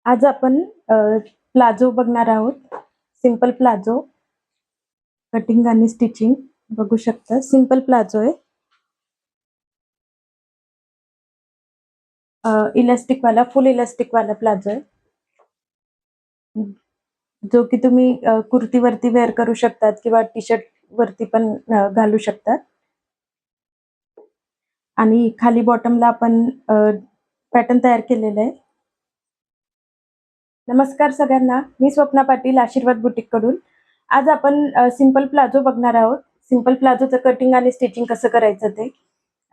आज आपण प्लाझो बघणार आहोत. सिंपल प्लाझो कटिंग आणि स्टिचिंग बघू शकता. सिंपल प्लाझो आहे. इलास्टिक वाला, फुल इलास्टिक वाला प्लाझो आहे. जो की तुम्ही कुर्तीवरती वेअर करू शकतात किंवा टी-शर्ट वरती पण घालू शकतात. आणि खाली बॉटमला आपण पॅटर्न तयार केलेलं आहे. नमस्कार सगळ्यांना, मी स्वप्ना पाटील, आशीर्वाद बुटीक कडून. आज आपण सिंपल प्लाझो बघणार आहोत. सिंपल प्लाझोचं कटिंग आणि स्टिचिंग कसं करायचं ते.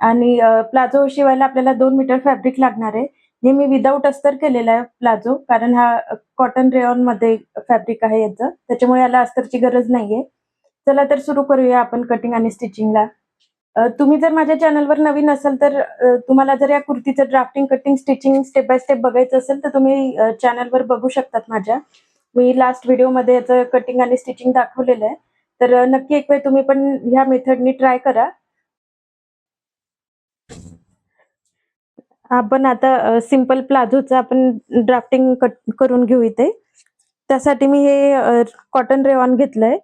आणि प्लाझो शिवायला आपल्याला 2 मीटर फॅब्रिक लागणार आहे. हे मी विदाऊट अस्तर केलेला आहे प्लाझो, कारण हा कॉटन रेयॉन मध्ये फॅब्रिक आहे याचं, त्याच्यामुळे याला अस्तरची गरज नाहीये. चला तर सुरू करूया आपण कटिंग आणि स्टिचिंगला. तुम्ही जर माझ्या चॅनलवर नवीन असाल तर तुम्हाला जर या कुर्तीचं drafting, cutting, stitching step by step बघायचं असेल तर तुम्ही चॅनलवर बघू शकतात माझ्या. मी लास्ट व्हिडिओमध्ये याचं कटिंग आणि स्टिचिंग दाखवलेलं आहे. तर नक्की एक वेळ तुम्ही पण ह्या मेथडनी ट्राय करा. आपण आता सिंपल प्लाझोचं आपण ड्राफ्टिंग कट करून घेऊ इथे. त्यासाठी मी हे कॉटन रेयॉन घेतलंय.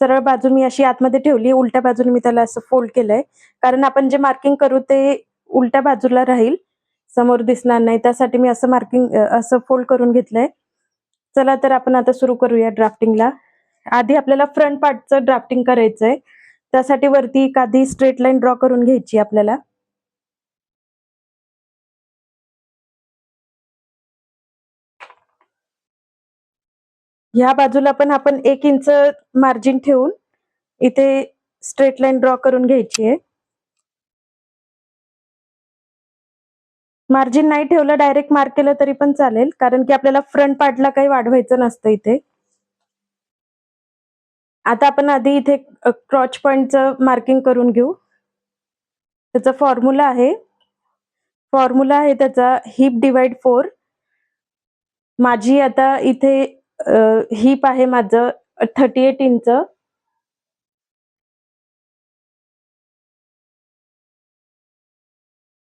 सरळ बाजू मी अशी आतमध्ये ठेवली, उलट्या बाजूने मी त्याला असं फोल्ड केलंय. कारण आपण जे मार्किंग करू ते उलट्या बाजूला राहील, समोर दिसणार नाही. त्यासाठी मी असं मार्किंग असं फोल्ड करून घेतलंय. चला तर आपण आता सुरू करूया ड्राफ्टिंगला. आधी आपल्याला फ्रंट पार्टचं ड्राफ्टिंग करायचंय. त्यासाठी वरती एक आधी स्ट्रेट लाईन ड्रॉ करून घ्यायची आपल्याला. ह्या बाजूला पण आपण 1 इंच मार्जिन ठेवून इथे स्ट्रेट लाईन ड्रॉ करून घ्यायची आहे. मार्जिन नाही ठेवलं, डायरेक्ट मार्क केलं तरी पण चालेल, कारण की आपल्याला फ्रंट पार्टला काही वाढवायचं नसतं इथे. आता आपण आधी इथे क्रॉच पॉइंटचं मार्किंग करून घेऊ. त्याचा फॉर्म्युला आहे त्याचा हिप डिवाइड 4. माझी आता इथे हिप आहे माझं 38 inch.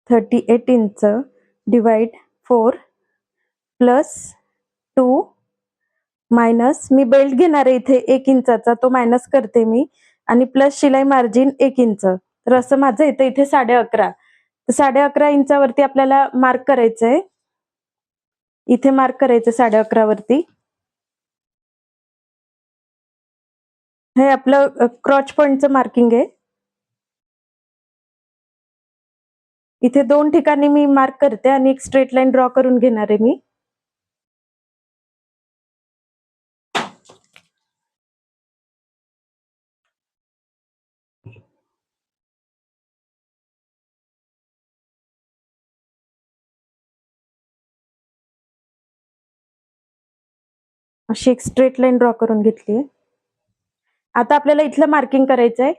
38 inch divide 4 plus 2 minus, मी बेल्ट घेणार आहे इथे 1 इंचाचा, तो मायनस करते मी, आणि प्लस शिलाई मार्जिन 1 इंच. तर असं माझं येतं इथे 11.5. तर 11.5 इंचावरती आपल्याला मार्क करायचंय. इथे मार्क करायचं 11.5 वरती. हे आपलं क्रॉच पॉइंटचं मार्किंग आहे. इथे 2 ठिकाणी मी मार्क करते आणि एक स्ट्रेट लाईन ड्रॉ करून घेणार आहे मी. अशी एक स्ट्रेट लाईन ड्रॉ करून घेतली आहे. आता आपल्याला इथलं मार्किंग करायचं आहे.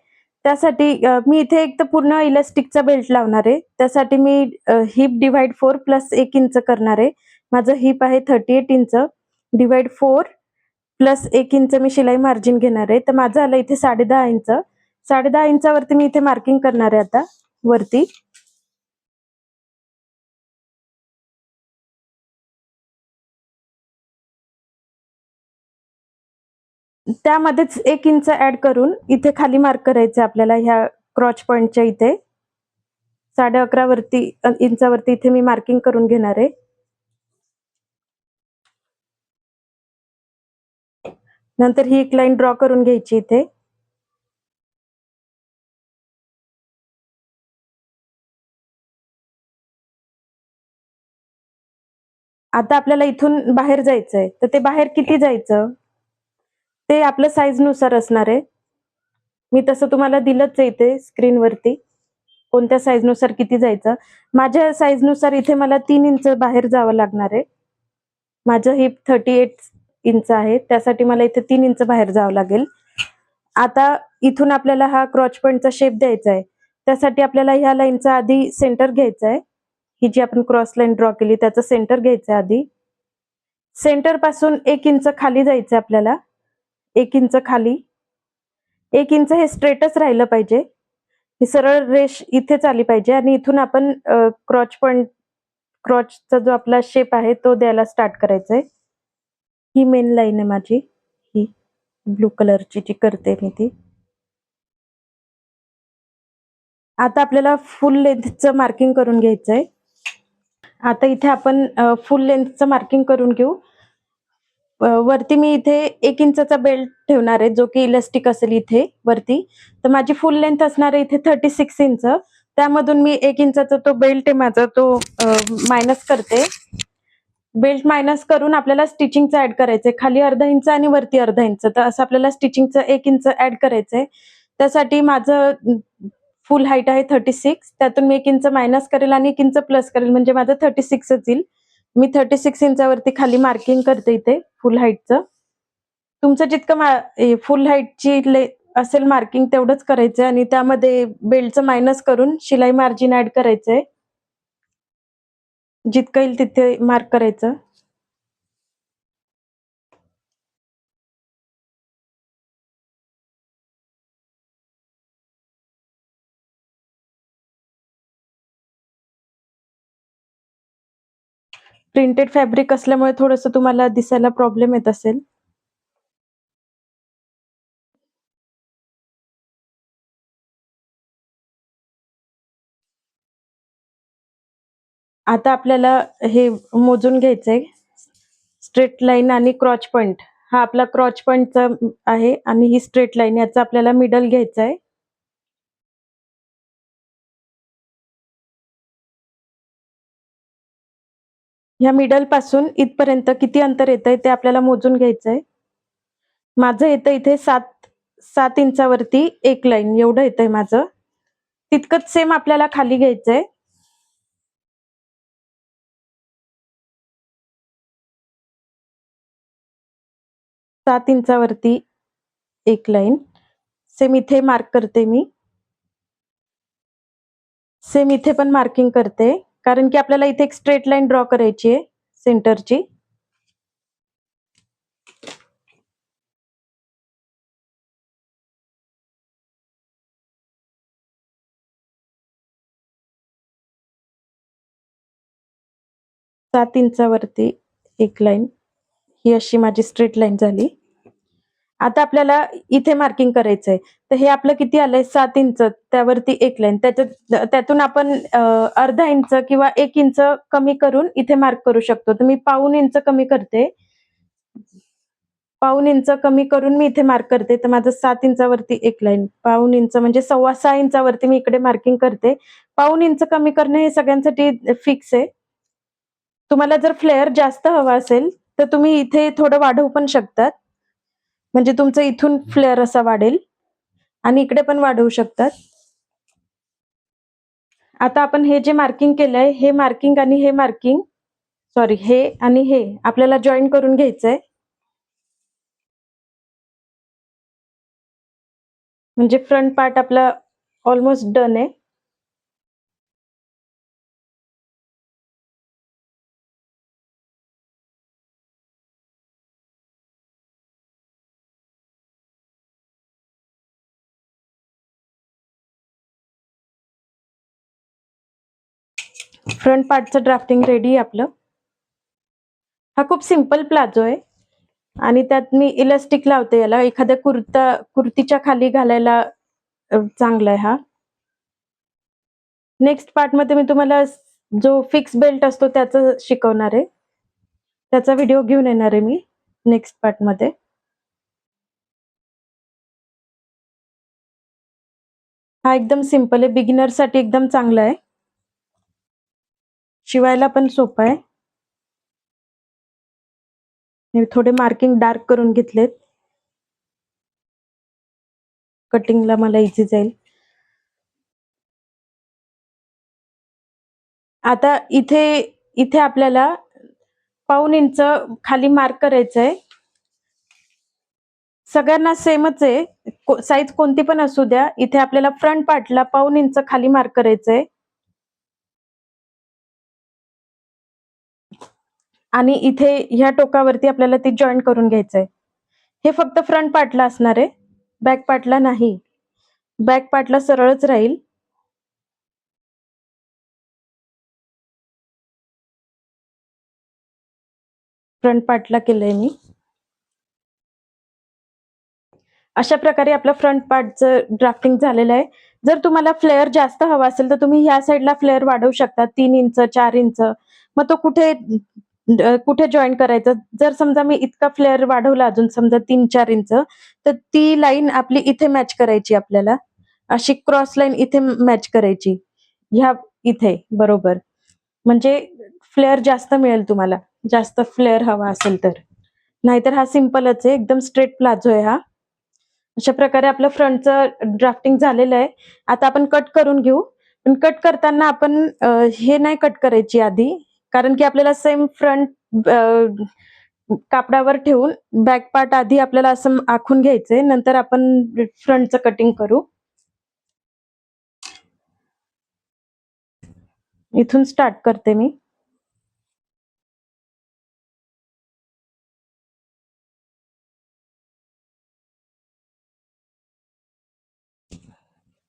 त्यासाठी मी इथे एक तर पूर्ण इलास्टिकचा बेल्ट लावणार आहे. त्यासाठी मी हिप डिवाइड 4 प्लस 1 इंच करणार आहे. माझं हिप आहे 38 इंच डिवाइड 4 प्लस 1 इंच मी शिलाई मार्जिन घेणार आहे. तर माझं आलं इथे 10.5 इंच. 10.5 इंचावरती मी इथे मार्किंग करणार आहे आता वरती. त्यामध्येच 1 इंच ऍड करून इथे खाली मार्क करायचं आपल्याला, ह्या क्रॉच पॉइंटच्या इथे 11.5 वरती इंचावरती इथे मी मार्किंग करून घेणार आहे. नंतर ही एक लाईन ड्रॉ करून घ्यायची इथे. आता आपल्याला इथून बाहेर जायचंय, तर ते बाहेर किती जायचं ते आपल्या साईज नुसार असणार आहे. मी तसं तुम्हाला दिलंच आहे इथे स्क्रीनवरती, कोणत्या साईज नुसार किती जायचं. माझ्या साईज नुसार इथे मला 3 इंच बाहेर जावं लागणार आहे. माझं हिप 38 इंच आहे, त्यासाठी मला इथे 3 इंच बाहेर जावं लागेल. आता इथून आपल्याला हा क्रॉच पॉइंटचा शेप द्यायचा आहे. त्यासाठी आपल्याला ह्या लाईनचा आधी सेंटर घ्यायचा आहे. ही जी आपण क्रॉस लाईन ड्रॉ केली त्याचं सेंटर घ्यायचं आधी. सेंटर पासून 1 इंच खाली जायचं आपल्याला. 1 इंच खाली. 1 इंच हे स्ट्रेटच राहिलं पाहिजे. ही सरळ रेष इथेच आली पाहिजे आणि इथून आपण क्रॉच पॉइंट क्रॉचचा जो आपला शेप आहे तो द्यायला स्टार्ट करायचा आहे. ही मेन लाईन आहे माझी, ही ब्लू कलरची जी करते मी ती. आता आपल्याला फुल लेंथचं मार्किंग करून घ्यायचं आहे. आता इथे आपण फुल लेंथचं मार्किंग करून घेऊ. वरती मी इथे 1 इंचाचा बेल्ट ठेवणार आहे, जो की इलास्टिक असेल इथे वरती. तर माझी फुल लेंथ असणार आहे इथे 36 इंच. त्यामधून मी 1 इंचाचा तो बेल्ट आहे माझा तो मायनस करते. बेल्ट मायनस करून आपल्याला स्टिचिंगचं ऍड करायचंय. खाली अर्धा इंच आणि वरती अर्धा इंच. तर असं आपल्याला स्टिचिंगचं 1 इंच ऍड करायचंय. त्यासाठी माझं फुल हाईट आहे 36. त्यातून मी 1 इंच मायनस करेल आणि 1 इंच प्लस करेल, म्हणजे माझं 36च येईल. मी 36 इंचावरती खाली मार्किंग करते इथे फुल हाईटचं. तुमचं जितकं फुल हाईटची असेल मार्किंग तेवढंच करायचंय आणि त्यामध्ये बेल्टचं मायनस करून शिलाई मार्जिन ऍड करायचंय. जितकं येईल तिथे मार्क करायचं. प्रिंटेड फॅब्रिक असल्यामुळे थोडंसं तुम्हाला दिसायला प्रॉब्लेम येत असेल. आता आपल्याला हे मोजून घ्यायचंय. स्ट्रेट लाईन आणि क्रॉच पॉइंट, हा आपला क्रॉच पॉइंटचा आहे आणि ही स्ट्रेट लाईन, याचा आपल्याला मिडल घ्यायचा आहे. ह्या मिडल पासून इथपर्यंत किती अंतर येतंय ते आपल्याला मोजून घ्यायचंय. माझं येतं इथे 7 इंचावरती एक लाईन एवढं येतंय माझं. तितकंच सेम आपल्याला खाली घ्यायचंय. 7 इंचावरती एक लाईन सेम इथे मार्क करते मी. सेम इथे पण मार्किंग करते, कारण की आपल्याला इथे एक स्ट्रेट लाईन ड्रॉ करायची आहे सेंटरची. सात इंचावरती एक लाईन, ही अशी माझी स्ट्रेट लाईन झाली. आता आपल्याला इथे मार्किंग करायचंय. तर हे आपलं किती आलंय 7 इंच, त्यावरती एक लाईन. त्यातून आपण अर्धा इंच किंवा 1 इंच कमी करून इथे मार्क करू शकतो. तर मी पाऊण इंच कमी करते. पाऊण इंच कमी करून मी इथे मार्क करते. तर माझं 7 इंचावरती एक लाईन, पाऊण इंच म्हणजे 6.25 इंचावरती मी इकडे मार्किंग करते. पाऊण इंच कमी करणे हे सगळ्यांसाठी फिक्स आहे. तुम्हाला जर फ्लेअर जास्त हवा असेल तर तुम्ही इथे थोडं वाढवू पण शकतात, म्हणजे तुमचं इथून फ्लेअर असा वाढेल आणि इकडे पण वाढवू शकतात. आता आपण हे जे मार्किंग केलंय, हे मार्किंग आणि हे मार्किंग, सॉरी, हे आणि हे आपल्याला जॉईन करून घ्यायचंय. म्हणजे फ्रंट पार्ट आपला ऑलमोस्ट डन आहे. फ्रंट पार्टचं ड्राफ्टिंग रेडी आहे आपलं. हा खूप सिंपल प्लाझो आहे आणि त्यात मी इलास्टिक लावते याला. एखाद्या कुर्तीच्या खाली घालायला चांगला आहे हा. नेक्स्ट पार्ट मध्ये मी तुम्हाला जो फिक्स बेल्ट असतो त्याचं शिकवणार आहे. त्याचा व्हिडिओ घेऊन येणार आहे मी नेक्स्ट पार्ट मध्ये. हा एकदम सिंपल आहे, बिगिनर साठी एकदम चांगला आहे. शिवायला पण सोपं आहे. मी थोडे मार्किंग डार्क करून घेतलेत, कटिंगला मला इझी जाईल. आता इथे इथे आपल्याला पाऊण इंच खाली मार्क करायचंय. सगळ्यांना सेमच आहे, साईज कोणती पण असू द्या. इथे आपल्याला फ्रंट पार्टला पाऊण इंच खाली मार्क करायचंय आणि इथे ह्या टोकावरती आपल्याला ती जॉईन करून घ्यायचंय. हे फक्त फ्रंट पार्टला असणार आहे, बॅक पार्टला नाही. बॅक पार्टला सरळच राहील. फ्रंट पार्टला केलंय मी. अशा प्रकारे आपलं फ्रंट पार्टचं ड्राफ्टिंग झालेलं आहे. जर तुम्हाला फ्लेअर जास्त हवा असेल, तर तुम्ही ह्या साइडला फ्लेअर वाढवू शकता 3 इंच, 4 इंच. मग तो कुठे जॉइन करायचा? जर समजा मी इतका फ्लेअर वाढवला अजून समजा 3-4 इंच, तर ती लाईन आपली इथे मॅच करायची आपल्याला. अशी क्रॉस लाईन इथे मॅच करायची. ह्या इथे बरोबर. म्हणजे फ्लेअर जास्त मिळेल तुम्हाला, जास्त फ्लेअर हवा असेल तर. नाहीतर हा सिंपलच आहे, एकदम स्ट्रेट प्लाझो आहे हा. अशा प्रकारे आपलं फ्रंटचं ड्राफ्टिंग झालेलं आहे. आता आपण कट करून घेऊ. पण कट करताना आपण हे नाही कट करायची आधी, कारण की आपल्याला सेम फ्रंट कापडावर ठेवून बॅक पार्ट आधी आपल्याला असं आखून घ्यायचंय. नंतर आपण फ्रंटचं कटिंग करू. इथून स्टार्ट करते मी.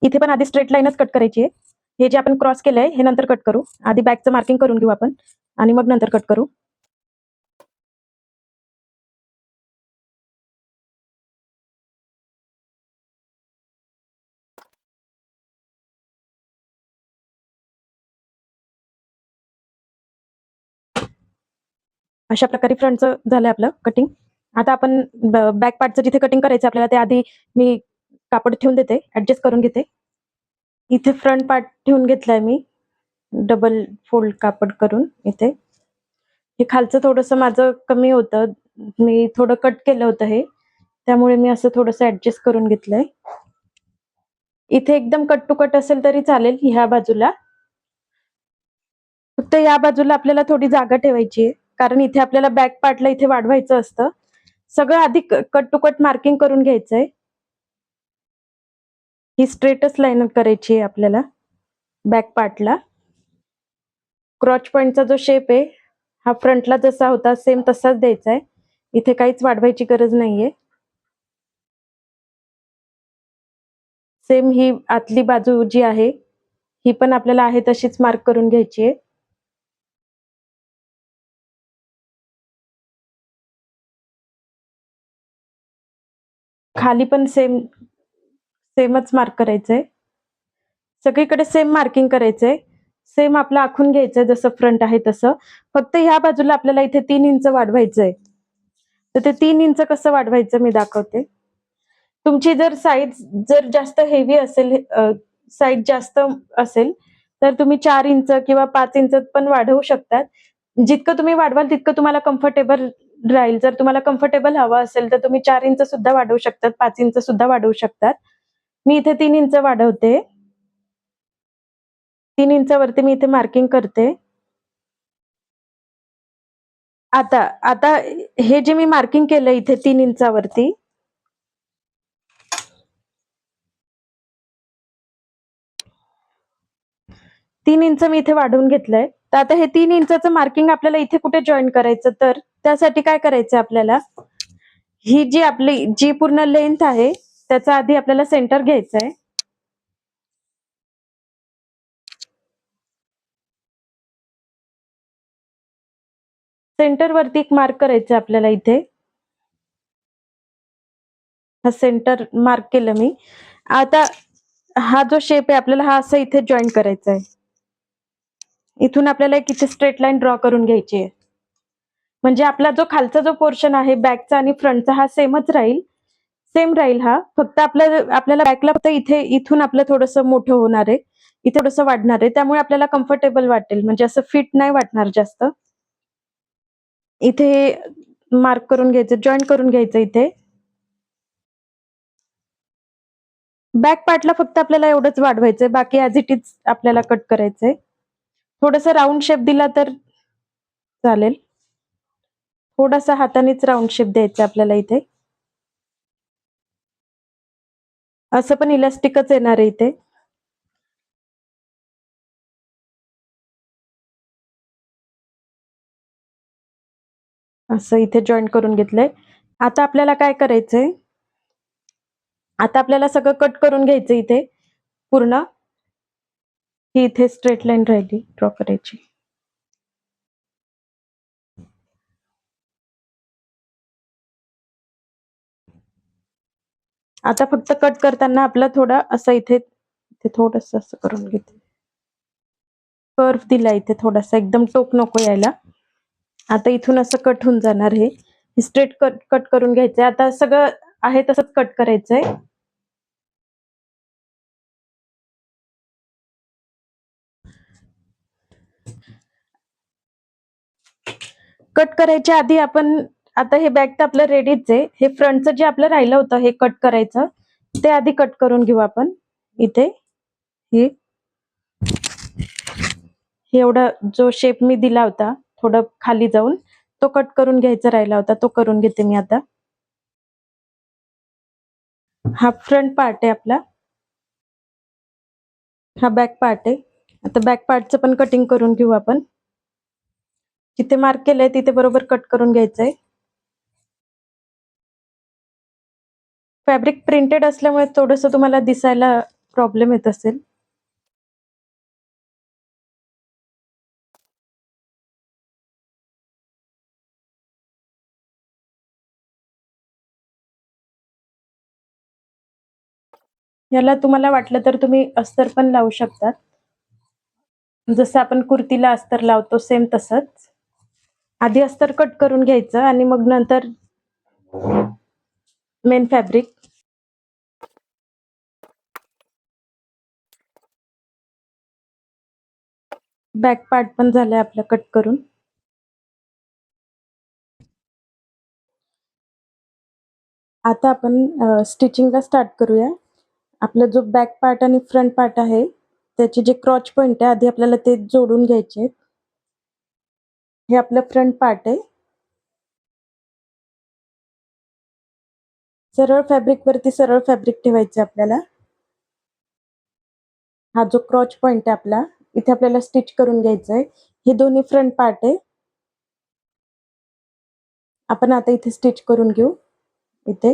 इथे पण आधी स्ट्रेट लाईनच कट करायची आहे. हे जे आपण क्रॉस केलंय हे नंतर कट करू. आधी बॅकचं मार्किंग करून घेऊ आपण आणि मग नंतर कट करू. अशा प्रकारे फ्रंटचं झालंय आपलं कटिंग. आता आपण बॅक पार्टचं जिथे कटिंग करायचं आपल्याला ते आधी मी कापड ठेवून देते, ऍडजस्ट करून घेते. इथे फ्रंट पार्ट ठेवून घेतलाय मी डबल फोल्ड कापड करून इथे. हे खालचं थोडंसं माझं कमी होतं, मी थोडं कट केलं होतं हे, त्यामुळे मी असं थोडंसं ऍडजस्ट करून घेतलंय. इथे एकदम कट टू कट असेल तरी चालेल ह्या बाजूला. फक्त या बाजूला आपल्याला थोडी जागा ठेवायची आहे, कारण इथे आपल्याला बॅक पार्टला इथे वाढवायचं असतं. सगळं आधी कट टू कट मार्किंग करून घ्यायचंय. ही स्ट्रेटच लाईन करायची आहे आपल्याला बॅक पार्टला. क्रॉच पॉइंटचा जो शेप आहे हा फ्रंटला जसा होता सेम तसाच द्यायचा आहे. इथे काहीच वाढवायची गरज नाहीये. सेम ही आतली बाजू जी आहे ही पण आपल्याला आहे तशीच मार्क करून घ्यायची आहे. खाली पण सेमच मार्क करायचंय. सगळीकडे सेम मार्किंग करायचंय. सेम आपलं आखून घ्यायचंय जसं फ्रंट आहे तसं. फक्त ह्या बाजूला आपल्याला इथे 3 इंच वाढवायचंय. तर ते 3 इंच कसं वाढवायचं मी दाखवते. तुमची जर साईज जर जास्त हेवी असेल, साईज जास्त असेल, तर तुम्ही 4 इंच किंवा 5 इंच पण वाढवू शकतात. जितकं तुम्ही वाढवाल तितकं तुम्हाला कम्फर्टेबल राहील. जर तुम्हाला कम्फर्टेबल हवं असेल तर तुम्ही 4 इंच सुद्धा वाढवू शकतात, 5 इंच सुद्धा वाढवू शकतात. मी इथे 3 इंच वाढवते. 3 इंचावरती मी इथे मार्किंग करते. आता आता हे जे मी मार्किंग केलं इथे 3 इंचावरती, 3 इंच मी इथे वाढवून घेतलंय. तर आता हे 3 इंचाचं मार्किंग आपल्याला इथे कुठे जॉइन करायचं, तर त्यासाठी काय करायचं आपल्याला, ही जी आपली जी पूर्ण लेंथ आहे त्याचा आधी आपल्याला सेंटर घ्यायचं आहे. सेंटर वरती एक मार्क करायचं आपल्याला इथे. हा सेंटर मार्क केलं मी. आता हा जो शेप आहे आपल्याला हा असं इथे जॉईन करायचा आहे. इथून आपल्याला एक इथे स्ट्रेट लाईन ड्रॉ करून घ्यायची आहे. म्हणजे आपला जो खालचा जो पोर्शन आहे बॅकचा आणि फ्रंटचा हा सेमच राहील. सेम राहील हा. फक्त आपल्याला बॅकला फक्त इथे इथून आपलं थोडंसं मोठं होणार आहे. इथे थोडंसं वाढणार आहे. त्यामुळे आपल्याला कम्फर्टेबल वाटेल. म्हणजे असं फिट नाही वाटणार जास्त. इथे मार्क करून घ्यायचं, जॉईन करून घ्यायचं इथे. बॅक पार्टला फक्त आपल्याला एवढंच वाढवायचंय. बाकी ॲज इट इज आपल्याला कट करायचंय. थोडंसं राउंड शेप दिला तर चालेल. थोडासा हातानेच राउंड शेप द्यायचा आपल्याला इथे. असं पण इलास्टिकच येणार आहे इथे. असं इथे जॉईन करून घेतलंय. आता आपल्याला काय करायचंय, आता आपल्याला सगळं कट करून घ्यायचं इथे पूर्ण. ही इथे स्ट्रेट लाईन राहिली ड्रॉ करायची. आता फक्त कट करताना आपला थोडा असं इथे थोडस असं करून घेते, कर्व दिला इथे थोडासा, एकदम टोक नको यायला. आता इथून असं कट होऊन जाणार हे स्ट्रेट कट करून घ्यायचंय. आता सगळं आहे तसंच कट करायचंय. कट करायच्या आधी आपण आता हे बॅक तर आपलं रेडीच आहे. हे फ्रंटचं जे आपलं राहिलं होतं हे कट करायचं, ते आधी कट करून घेऊ आपण. इथे हे एवढा जो शेप मी दिला होता थोडं खाली जाऊन, तो कट करून घ्यायचा राहिला होता, तो करून घेते मी आता. हा फ्रंट पार्ट आहे आपला, हा बॅक पार्ट आहे. आता बॅक पार्टचं पण कटिंग करून घेऊ आपण. जिथे मार्क केलंय तिथे बरोबर कट करून घ्यायचंय. फॅब्रिक प्रिंटेड असल्यामुळे थोडस तुम्हाला दिसायला प्रॉब्लेम येत असेल. याला तुम्हाला वाटलं तर तुम्ही अस्तर पण लावू शकतात, जसं आपण कुर्तीला अस्तर लावतो सेम तसंच. आधी अस्तर कट करून घ्यायचं आणि मग नंतर मेन फॅब्रिक. बॅक पार्ट पण झालाय आपला कट करून. आता आपण स्टिचिंगला स्टार्ट करूया. आपला जो बॅक पार्ट आणि फ्रंट पार्ट आहे त्याचे जे क्रॉच पॉइंट आहे आधी आपल्याला ते जोडून घ्यायचे. हे आपलं फ्रंट पार्ट आहे. सरळ फॅब्रिक वरती सरळ फॅब्रिक ठेवायचं आपल्याला. हा जो क्रॉच पॉइंट आहे आपला, इथे आपल्याला स्टिच करून घ्यायचं आहे. हे दोन्ही फ्रंट पार्ट आहे. आपण आता इथे स्टिच करून घेऊ. इथे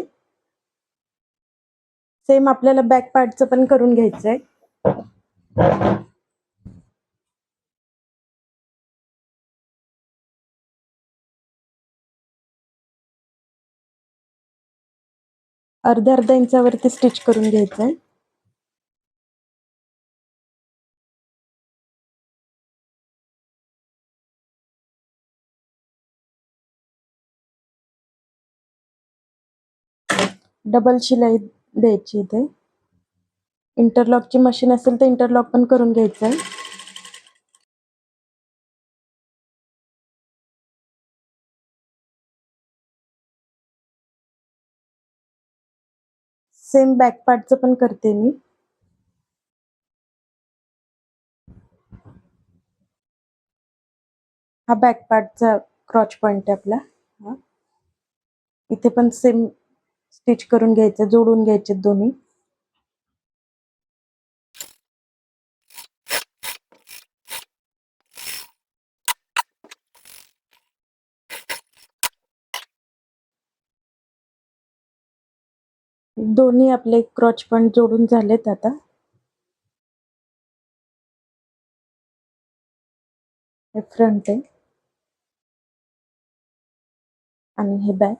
सेम आपल्याला बॅक पार्टचं पण करून घ्यायचंय. अर्ध्या अर्ध्या इंचावरती स्टिच करून घ्यायचंय. डबल शिलाई द्यायची इथे. इंटरलॉकची मशीन असेल तर इंटरलॉक पण करून घ्यायचंय. सेम बॅक पार्टचं पण करते मी. हा बॅक पार्टचा क्रॉच पॉइंट आहे आपला. इथे पण सेम स्टिच करून घ्यायचं, जोडून घ्यायचे दोन्ही. दोन्ही आपले क्रॉच पॉइंट जोडून झालेत आता. हे फ्रंट आहे आणि हे बॅक.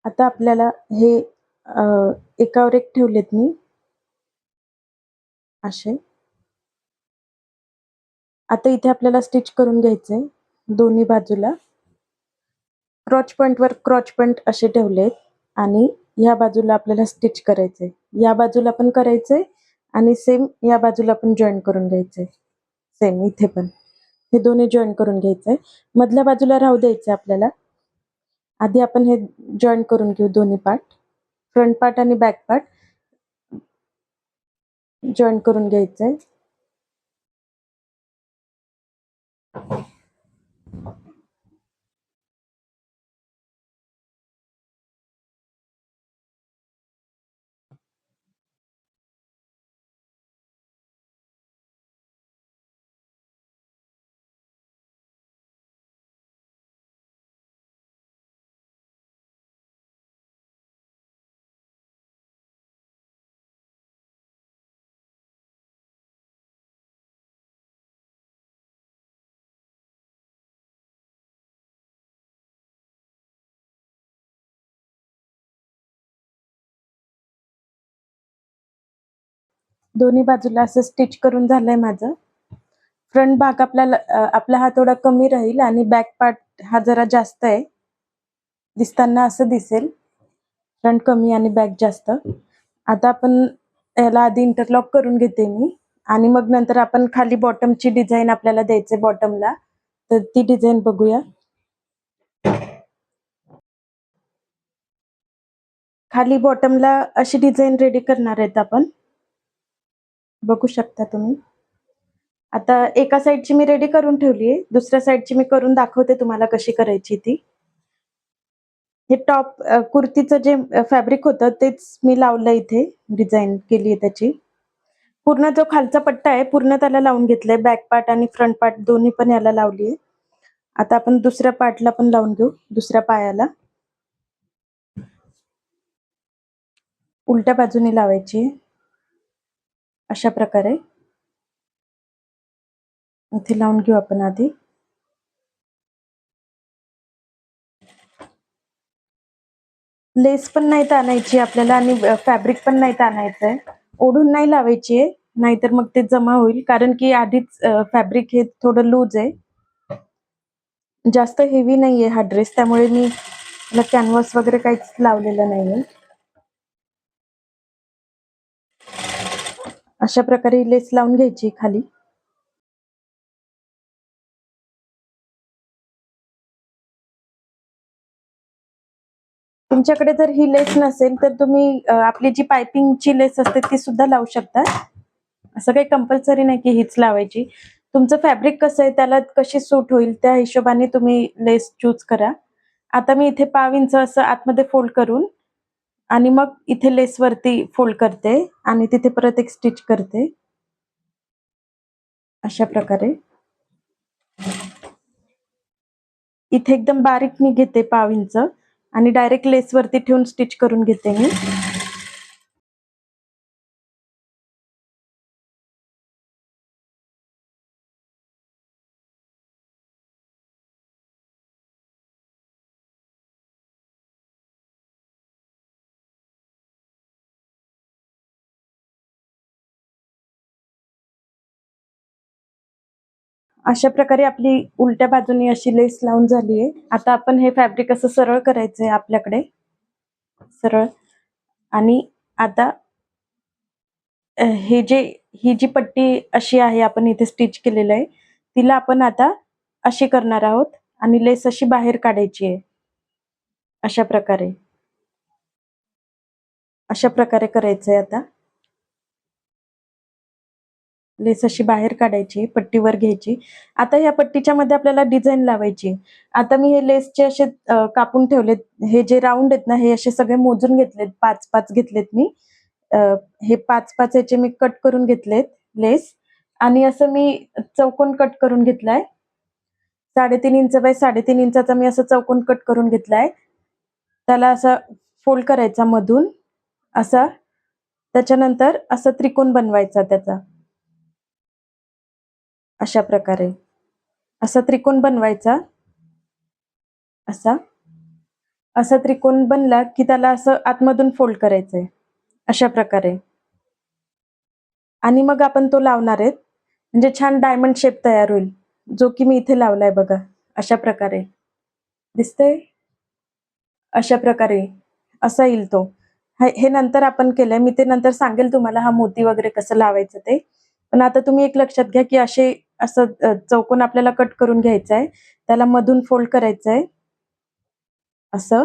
आता आपल्याला हे एकावर एक ठेवलेत मी असे. आता इथे आपल्याला स्टिच करून घ्यायचंय दोन्ही बाजूला. क्रॉच पॉइंट वर क्रॉच पॉइंट असे ठेवलेत आणि या बाजूला आपल्याला स्टिच करायचंय. या बाजूला पण करायचंय आणि सेम या बाजूला पण जॉईन करून घ्यायचंय. सेम इथे पण हे दोन्ही जॉईन करून घ्यायचंय. मधल्या बाजूला राहू द्यायचं आपल्याला. आधी आपण हे जॉईन करून घेऊ दोन्ही पार्ट. फ्रंट पार्ट आणि बॅक पार्ट जॉईन करून घ्यायचंय. दोन्ही बाजूला असं स्टिच करून झालंय माझं. फ्रंट भाग आपला हा थोडा कमी राहील आणि बॅक पार्ट हा जरा जास्त आहे. दिसताना असं दिसेल. फ्रंट कमी आणि बॅक जास्त. आता आपण याला आधी इंटरलॉक करून घेते मी आणि मग नंतर आपण खाली बॉटमची डिझाईन आपल्याला द्यायचे बॉटमला, तर ती डिझाईन बघूया. खाली बॉटमला अशी डिझाईन रेडी करणार आहेत आपण. बघू शकता तुम्ही. आता एका साईडची मी रेडी करून ठेवली आहे, दुसऱ्या साईडची मी करून दाखवते तुम्हाला कशी करायची ती. हे टॉप कुर्तीचं जे फॅब्रिक होतं तेच मी लावलं इथे, डिझाईन केली आहे त्याची. पूर्ण जो खालचा पट्टा आहे पूर्ण त्याला लावून घेतलाय, बॅक पार्ट आणि फ्रंट पार्ट दोन्ही पण याला लावली आहे. आता आपण दुसऱ्या पार्टला पण लावून घेऊ, दुसऱ्या पायाला. उलट्या बाजूने लावायची अशा प्रकारे. इथे लावून घेऊ आपण आधी. लेस पण नाही ताणायची आपल्याला आणि फॅब्रिक पण नाही ताणायचंय. ओढून नाही लावायची आहे, नाहीतर मग ते जमा होईल, कारण की आधीच फॅब्रिक हे थोडं लूज आहे. जास्त हेवी नाहीये हा ड्रेस, त्यामुळे मी कॅनव्हास वगैरे काहीच लावलेलं नाहीये. अशा प्रकारे लेस लावून घ्यायची खाली. तुमच्याकडे जर ही लेस नसेल तर तुम्ही आपली जी पायपिंगची लेस असते ती सुद्धा लावू शकता. असं काही कंपल्सरी नाही की हीच लावायची. तुमचं फॅब्रिक कसं आहे त्याला कशी सूट होईल त्या हिशोबाने तुम्ही लेस चूज करा. आता मी इथे 1/2 इंच असं आतमध्ये फोल्ड करून आणि मग इथे लेस वरती फोल्ड करते आणि तिथे परत एक स्टिच करते अशा प्रकारे. इथे एकदम बारीक मी घेते 1/2 इंच आणि डायरेक्ट लेस वरती ठेवून स्टिच करून घेते मी. अशा प्रकारे आपली उलट्या बाजूने अशी लेस लावून झाली आहे. आता आपण हे फॅब्रिक असं सरळ करायचंय आपल्याकडे, सरळ. आणि आता ही जी पट्टी अशी आहे आपण इथे स्टिच केलेलं आहे, तिला आपण आता अशी करणार आहोत आणि लेस अशी बाहेर काढायची आहे अशा प्रकारे. अशा प्रकारे करायचंय आता. लेस अशी बाहेर काढायची, पट्टीवर घ्यायची. आता या पट्टीच्या मध्ये आपल्याला डिझाईन लावायची. आता मी हे लेसचे असे कापून ठेवलेत. हे जे राऊंड आहेत ना, हे असे सगळे मोजून घेतलेत, 5-5 घेतलेत मी. हे 5-5 याचे मी कट करून घेतलेत लेस आणि असं मी चौकोन कट करून घेतलाय. 3.5 इंच बाय 3.5 इंचाचा मी असं चौकोन कट करून घेतलाय. त्याला असा फोल्ड करायचा मधून असा. त्याच्यानंतर असा त्रिकोण बनवायचा त्याचा अशा प्रकारे. असा त्रिकोण बनवायचा असा. असा त्रिकोण बनला की त्याला असं आतमधून फोल्ड करायचंय अशा प्रकारे. आणि मग आपण तो लावणार आहेत, म्हणजे छान डायमंड शेप तयार होईल, जो की मी इथे लावलाय बघा अशा प्रकारे. दिसतंय? अशा प्रकारे असा येईल तो. हे नंतर आपण केलंय, मी ते नंतर सांगेल तुम्हाला हा मोती वगैरे कसं लावायचं ते. पण आता तुम्ही एक लक्षात घ्या की असं चौकोन आपल्याला कट करून घ्यायचा आहे, त्याला मधून फोल्ड करायचंय असं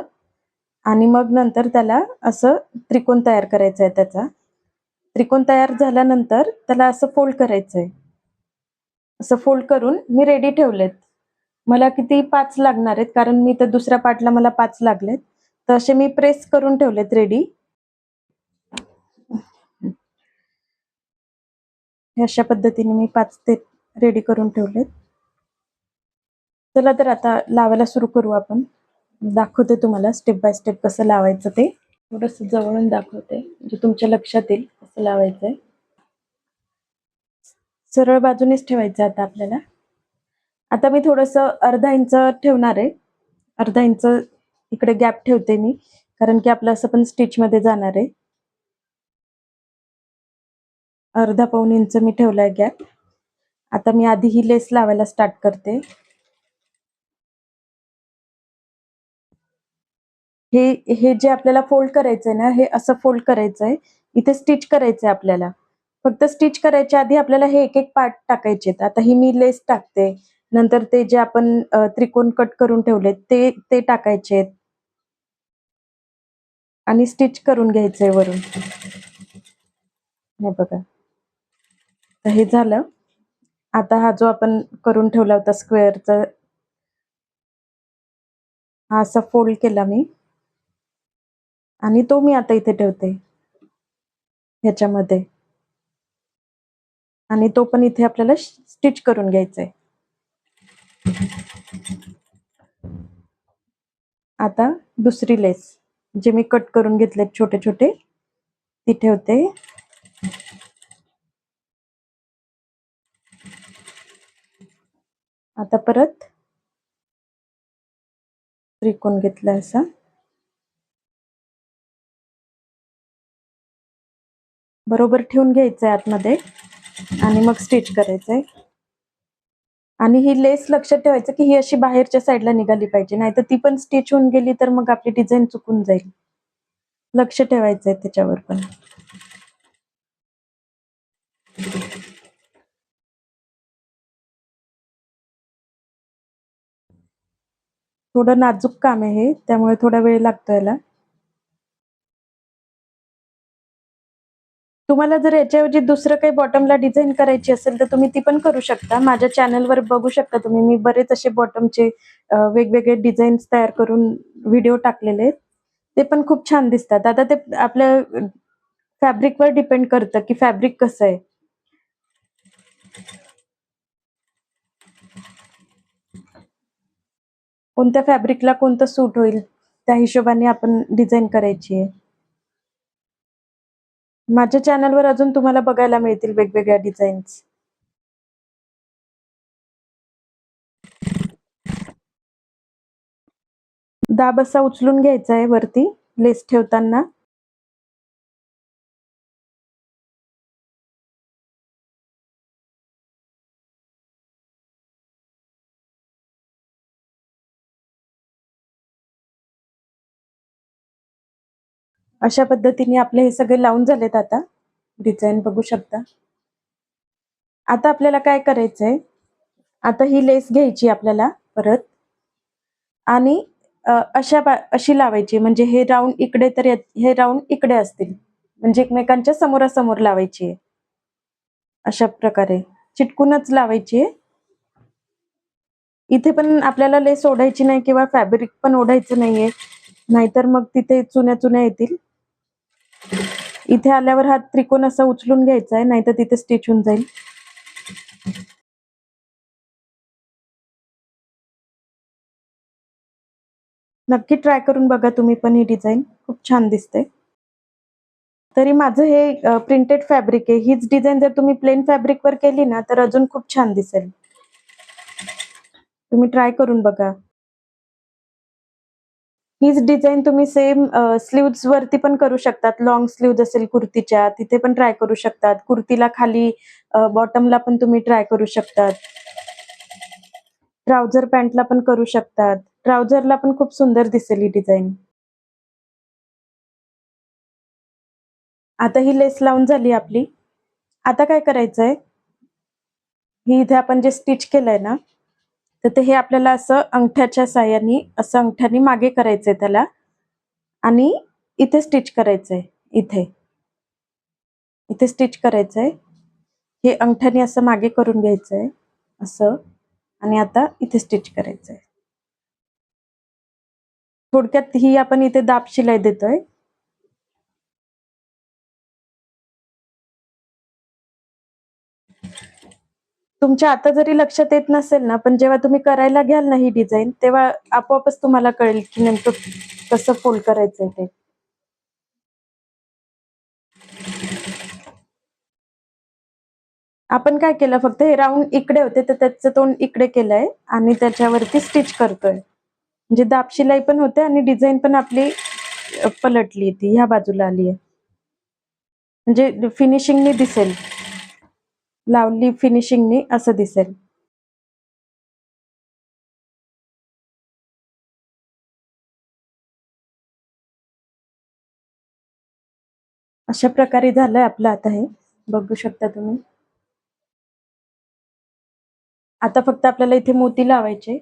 आणि मग नंतर त्याला असं त्रिकोण तयार करायचा आहे त्याचा. त्रिकोण तयार झाल्यानंतर त्याला असं फोल्ड करायचंय. असं फोल्ड करून मी रेडी ठेवलेत. मला किती 5 लागणार आहेत, कारण मी तर दुसऱ्या पार्टला मला 5 लागलेत. तर असे मी प्रेस करून ठेवलेत रेडी. हे अशा पद्धतीने मी 5 ते रेडी करून ठेवलेत. चला तर आता लावायला सुरू करू आपण. दाखवते तुम्हाला स्टेप बाय स्टेप कसं लावायचं ते. थोडंसं जवळून दाखवते, म्हणजे तुमच्या लक्षात येईल कसं लावायचंय. सरळ बाजूनेच ठेवायचं आता आपल्याला. आता मी थोडंसं अर्धा इंच ठेवणार आहे. अर्धा इंच इकडे गॅप ठेवते मी, कारण की आपलं असं पण स्टिच मध्ये जाणार आहे. अर्धा पाऊण इंच मी ठेवलाय गॅप. आता मी आधी ही लेस लावायला स्टार्ट करते. हे जे आपल्याला फोल्ड करायचंय ना, हे असं फोल्ड करायचंय. इथे स्टिच करायचंय आपल्याला. फक्त स्टिच करायच्या आधी आपल्याला हे एक-एक पार्ट टाकायचेत. आता ही मी लेस टाकते. नंतर ते जे आपण त्रिकोण कट करून ठेवलेत ते टाकायचेत. आणि स्टिच करून घ्यायचंय वरून. हे बघा. तर हे झालं. आता हा जो आपण करून ठेवला होता स्क्वेअरचा, हा असा फोल्ड केला मी. आणि तो मी आता इथे ठेवते ह्याच्यामध्ये. आणि तो पण इथे आपल्याला स्टिच करून घ्यायचा आहे. आता दुसरी लेस जे मी कट करून घेतलेत छोटे छोटे ती ठेवते. आता परत त्रिकोण घेतला असा. बरोबर ठेवून घ्यायचंय आतमध्ये आणि मग स्टिच करायचंय. आणि ही लेस लक्षात ठेवायचं की ही अशी बाहेरच्या साईडला निघाली पाहिजे, नाहीतर ती पण स्टिच होऊन गेली तर मग आपली डिझाईन चुकून जाईल. लक्ष ठेवायचंय त्याच्यावर पण. थोडं नाजूक काम आहे हे, त्यामुळे थोडा वेळ लागतो याला. तुम्हाला जर याच्याऐवजी दुसरं काही बॉटमला डिझाईन करायची असेल तर तुम्ही ती पण करू शकता. माझ्या चॅनलवर बघू शकता तुम्ही. मी बरेच असे बॉटमचे वेगवेगळे डिझाईन्स तयार करून व्हिडिओ टाकलेले आहेत. ते पण खूप छान दिसतात. आता ते आपल्या फॅब्रिकवर डिपेंड करतं की फॅब्रिक कसं आहे. कोणत्या फॅब्रिकला कोणतं सूट होईल त्या हिशोबाने आपण डिझाईन करायची आहे. माझ्या चॅनलवर अजून तुम्हाला बघायला मिळतील वेगवेगळ्या डिझाईन्स. दाब असा उचलून घ्यायचा आहे वरती लेस ठेवताना. अशा पद्धतीने आपले हे सगळे लावून झालेत. आता डिझाईन बघू शकता. आता आपल्याला काय करायचंय, आता ही लेस घ्यायची आपल्याला परत आणि अशी लावायची, म्हणजे हे राऊंड इकडे तर हे राऊंड इकडे असतील, म्हणजे एकमेकांच्या समोरासमोर लावायची आहे. अशा प्रकारे चिटकूनच लावायची आहे. इथे पण आपल्याला लेस ओढायची नाही किंवा फॅब्रिक पण ओढायचं नाहीये, नाहीतर मग तिथे चुन्या चुन्या येतील. इथे आल्यावर हा त्रिकोण असा उचलून घ्यायचा आहे, नाहीतर तिथे स्टिच होऊन जाईल. नक्की ट्राय करून बघा तुम्ही पण ही डिझाईन, खूप छान दिसते. तरी माझं हे प्रिंटेड फॅब्रिक आहे. हीच डिझाईन जर तुम्ही प्लेन फॅब्रिकवर केली ना तर अजून खूप छान दिसेल. तुम्ही ट्राय करून बघा. हीच डिझाईन तुम्ही सेम स्लीव्ह्ज वरती पण करू शकतात. लॉंग स्लीव्ह असेल कुर्तीच्या तिथे पण ट्राय करू शकतात. कुर्तीला खाली बॉटमला पण तुम्ही ट्राय करू शकतात. ट्राउझर पॅन्टला पण करू शकतात. ट्राउझरला पण खूप सुंदर दिसेल ही डिझाईन. आता ही लेस लावून झाली आपली. आता काय करायचंय, ही इथे आपण जे स्टिच केलंय ना, तर ते हे आपल्याला असं अंगठ्याच्या साहाय्याने असं अंगठ्याने मागे करायचंय त्याला आणि इथे स्टिच करायचंय. इथे इथे स्टिच करायचंय. हे अंगठ्याने असं मागे करून घ्यायचंय असं, आणि आता इथे स्टिच करायचंय. थोडक्यात ही आपण इथे दाब शिलाई देतोय. तुमच्या आता जरी लक्षात येत नसेल ना, पण जेव्हा तुम्ही करायला घ्याल ना ही डिझाईन, तेव्हा आपोआपच तुम्हाला कळेल की नेमकं कसं फोल्ड करायचंय ते. आपण काय केलं, फक्त हे राऊंड इकडे होते तर त्याचं तोंड इकडे केलंय आणि त्याच्यावरती स्टिच करतोय. म्हणजे दाब शिलाई पण होते आणि डिझाईन पण आपली पलटली, ती ह्या बाजूला आली आहे, म्हणजे फिनिशिंगनी दिसेल. लावली फिनिशिंगने असं दिसेल. अशा प्रकारे झालंय आपलं आता हे. बघू शकता तुम्ही. आता फक्त आपल्याला इथे मोती लावायचे.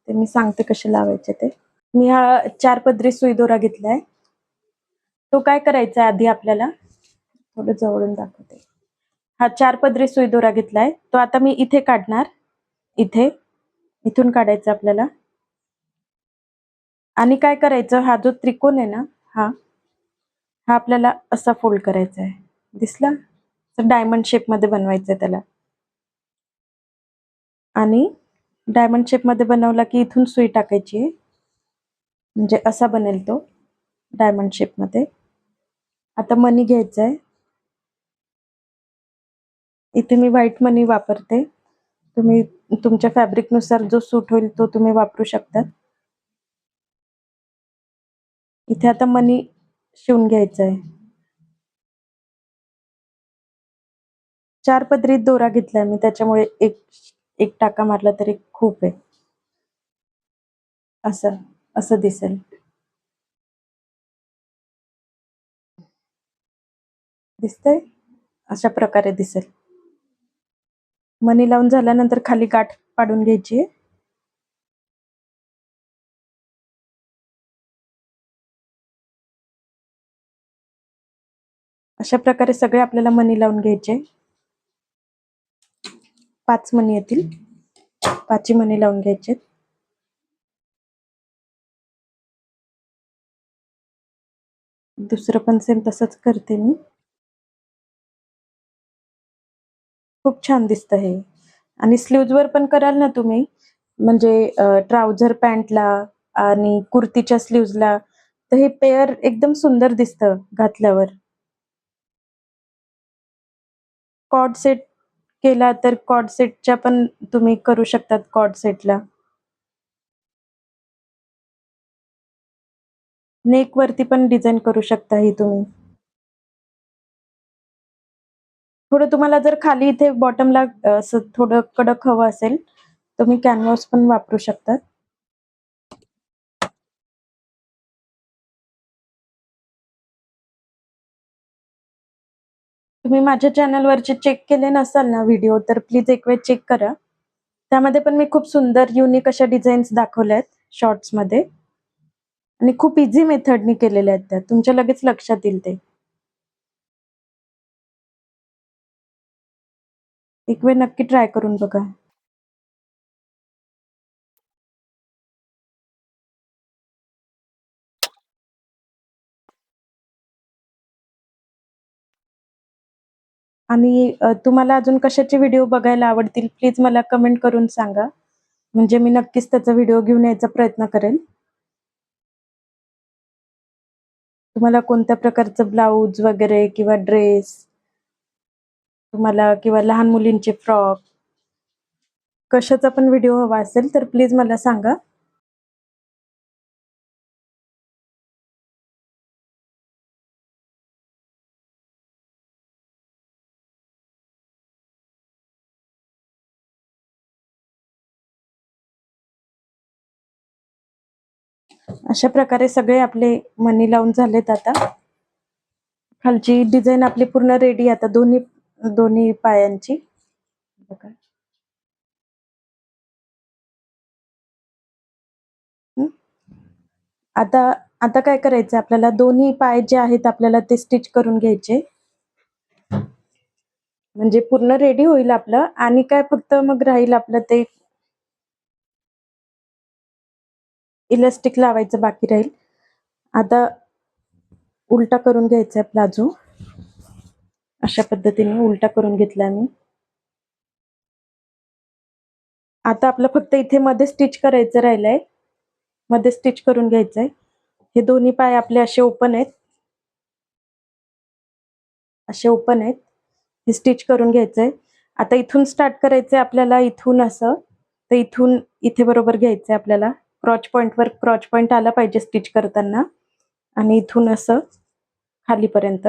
ते मी सांगते कसे लावायचे ते. मी हा 4 पदरी सुई दोरा घेतलाय. तो काय करायचा आधी आपल्याला, थोडं जवळून दाखवते. हा 4 पदरी सुई दोरा घेतलाय. तो आता मी इथे काढणार. इथे, इथून काढायचा आपल्याला. आणि काय करायचं, हा जो त्रिकोण आहे ना, हा आपल्याला असा फोल्ड करायचा आहे. दिसला? तर डायमंड शेपमध्ये बनवायचं त्याला. आणि डायमंड शेपमध्ये बनवला की इथून सुई टाकायची आहे. म्हणजे असा बनेल तो डायमंड शेपमध्ये. आता मनी घ्यायचा आहे. इथे मी व्हाईट मनी वापरते. तुम्ही तुमच्या फॅब्रिकनुसार जो सूट होईल तो तुम्ही वापरू शकता. इथे आता मनी शिवून घ्यायचा आहे. 4 पदरी दोरा घेतलाय मी, त्याच्यामुळे एक टाका मारला तरी खूप आहे. असं असं दिसेल. दिसतंय? अशा प्रकारे दिसेल. मनी लावून झाल्यानंतर खाली गाठ पाडून घ्यायची. अशा प्रकारे सगळे आपल्याला मनी लावून घ्यायचे. 5 मनी येतील. 5 मनी लावून घ्यायचे. दुसरं पण सेम तसंच करते मी. खूप छान दिसतं हे. आणि स्लीव्हजवर पण कराल ना तुम्ही, म्हणजे ट्राउझर पॅन्टला आणि कुर्तीच्या स्लीव्हजला, तर हे पेअर एकदम सुंदर दिसतं घातल्यावर. कॉर्ड सेट केला तर कॉर्ड सेटच्या पण तुम्ही करू शकतात. कॉर्ड सेटला नेक वरती पण डिझाईन करू शकता ही तुम्ही. थोडं तुम्हाला जर खाली इथे बॉटमला असं थोडं कडक हवं असेल, तुम्ही कॅनव्हास पण वापरू शकतात. तुम्ही माझ्या चॅनलवरचे चेक केले नसाल ना व्हिडिओ, तर प्लीज एक वेळ चेक करा. त्यामध्ये पण मी खूप सुंदर युनिक अशा डिझाईन्स दाखवल्या आहेत शॉर्ट्समध्ये. आणि खूप इझी मेथडनी केलेल्या आहेत त्या. तुमच्या लगेच लक्षात येईल ते. एक वेळ नक्की ट्राय करून बघा. आणि तुम्हाला अजून कशाचे व्हिडिओ बघायला आवडतील प्लीज मला कमेंट करून सांगा. म्हणजे मी नक्कीच त्याचा व्हिडिओ घेऊन यायचा प्रयत्न करेन. तुम्हाला कोणत्या प्रकारचं ब्लाउज वगैरे किंवा ड्रेस, तुम्हाला किंवा लहान मुलींचे फ्रॉक, कशाचा पण व्हिडिओ हवा असेल तर प्लीज मला सांगा. अशा प्रकारे सगळे आपले मनी लावून झालेत. आता खालची डिझाईन आपली पूर्ण रेडी. आता दोन्ही दोन्ही पायांची बघा. आता आता काय करायचं आपल्याला, दोन्ही पाय जे आहेत आपल्याला ते स्टिच करून घ्यायचे. म्हणजे पूर्ण रेडी होईल आपलं. आणि काय फक्त मग राहील आपलं ते इलास्टिक लावायचं बाकी राहील. आता उलटा करून घ्यायचा आहे प्लाझो. अशा पद्धतीने उलटा करून घेतला मी. आता आपलं फक्त इथे मध्ये स्टिच करायचं राहिलंय. मध्ये स्टिच करून घ्यायचंय. हे दोन्ही पाय आपले असे ओपन आहेत. असे ओपन आहेत. हे स्टिच करून घ्यायचंय. आता इथून स्टार्ट करायचंय आपल्याला. इथून असं तर इथून इथे बरोबर घ्यायचंय आपल्याला. क्रॉच पॉइंटवर क्रॉच पॉइंट आला पाहिजे स्टिच करताना. आणि इथून असं खालीपर्यंत.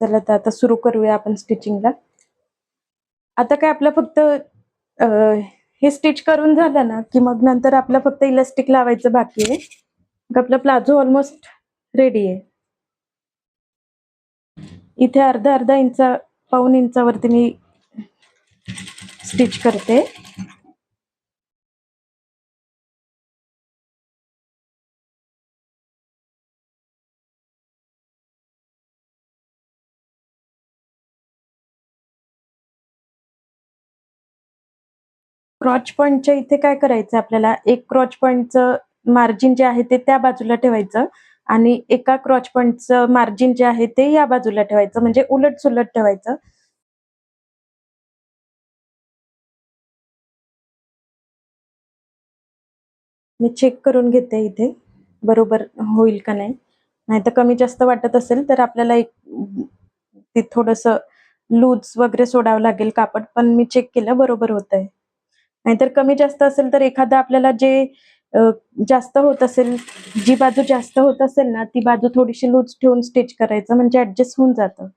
चला तर आता सुरू करूया आपण स्टिचिंगला. आता काय आपलं फक्त हे स्टिच करून झालं ना, की मग नंतर आपलं फक्त इलास्टिक लावायचं बाकी आहे. मग आपला प्लाझो ऑलमोस्ट रेडी आहे. इथे अर्धा इंच, पाऊण इंचावरती मी स्टिच करते. क्रॉच पॉईंटच्या इथे काय करायचं आपल्याला, एक क्रॉच पॉईंटचं मार्जिन जे आहे ते त्या बाजूला ठेवायचं आणि एका क्रॉच पॉईंटचं मार्जिन जे आहे ते या बाजूला ठेवायचं, म्हणजे उलट सुलट ठेवायचं. मी चेक करून घेते इथे बरोबर होईल का नाही. नाहीतर कमी जास्त वाटत असेल तर आपल्याला एक ते थोडंसं लूज वगैरे सोडावं लागेल कापड, पण मी चेक केलं बरोबर होतंय. नाहीतर कमी जास्त असेल तर एखादा आपल्याला जे अ, जास्त होत असेल, जी बाजू जास्त होत असेल ना, ती बाजू थोडीशी लूज ठेवून स्टिच करायचं, म्हणजे ऍडजस्ट होऊन जातं.